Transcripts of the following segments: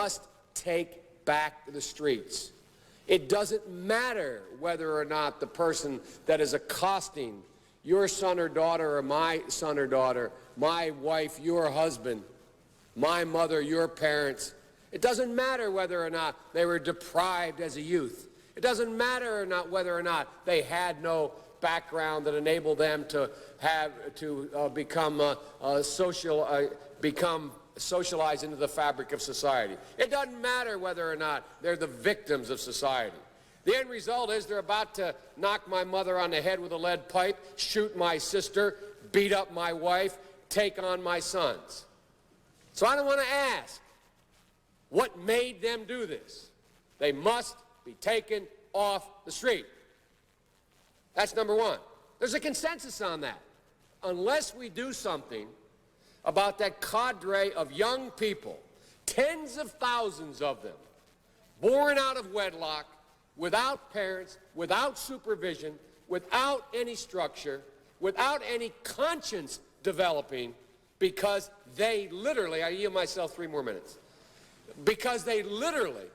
must take back the streets. It doesn't matter whether or not the person that is accosting your son or daughter or my son or daughter, my wife, your husband, my mother, your parents. It doesn't matter whether or not they were deprived as a youth. It doesn't matter or not whether or not they had no background that enabled them to become socialized into the fabric of society. It doesn't matter whether or not they're the victims of society. The end result is they're about to knock my mother on the head with a lead pipe, shoot my sister, beat up my wife, take on my sons. So I don't want to ask what made them do this. They must be taken off the street. That's number one. There's a consensus on that. Unless we do something about that cadre of young people, tens of thousands of them, born out of wedlock, without parents, without supervision, without any structure, without any conscience developing, because they literally, I yield myself 3 more minutes, because they literally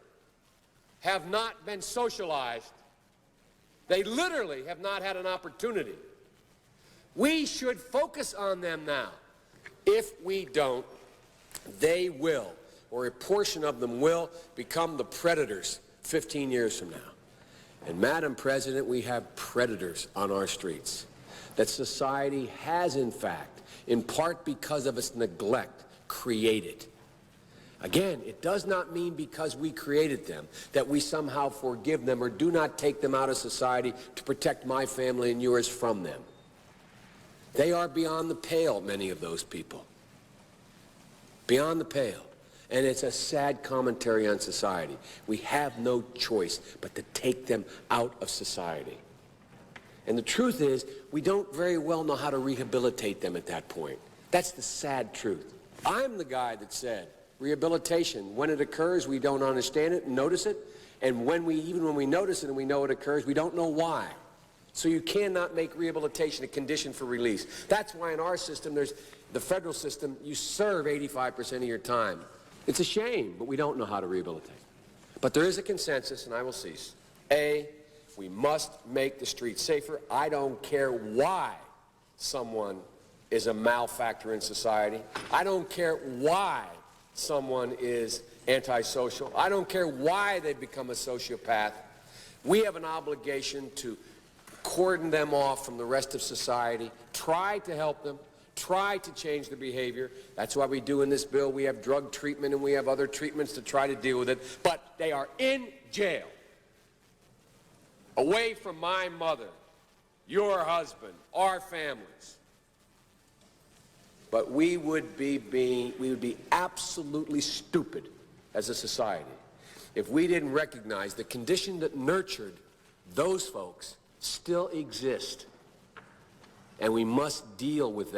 have not been socialized. They literally have not had an opportunity. We should focus on them now. If we don't, they will, or a portion of them will, become the predators 15 years from now. And Madam President, we have predators on our streets that society has, in fact, in part because of its neglect, created. Again, it does not mean because we created them that we somehow forgive them or do not take them out of society to protect my family and yours from them. They are beyond the pale, many of those people. Beyond the pale. And it's a sad commentary on society. We have no choice but to take them out of society. And the truth is, we don't very well know how to rehabilitate them at that point. That's the sad truth. I'm the guy that said, rehabilitation, when it occurs, we don't understand it and notice it. And even when we notice it and we know it occurs, we don't know why. So you cannot make rehabilitation a condition for release. That's why in our system, there's the federal system, you serve 85% of your time. It's a shame, but we don't know how to rehabilitate. But there is a consensus, and I will cease. A, we must make the streets safer. I don't care why someone is a malefactor in society. I don't care why someone is antisocial. I don't care why they become a sociopath. We have an obligation to cordon them off from the rest of society, try to help them, try to change their behavior. That's why we do in this bill. We have drug treatment and we have other treatments to try to deal with it. But they are in jail, away from my mother, your husband, our families. But we would be absolutely stupid as a society if we didn't recognize the condition that nurtured those folks still exist, and we must deal with that.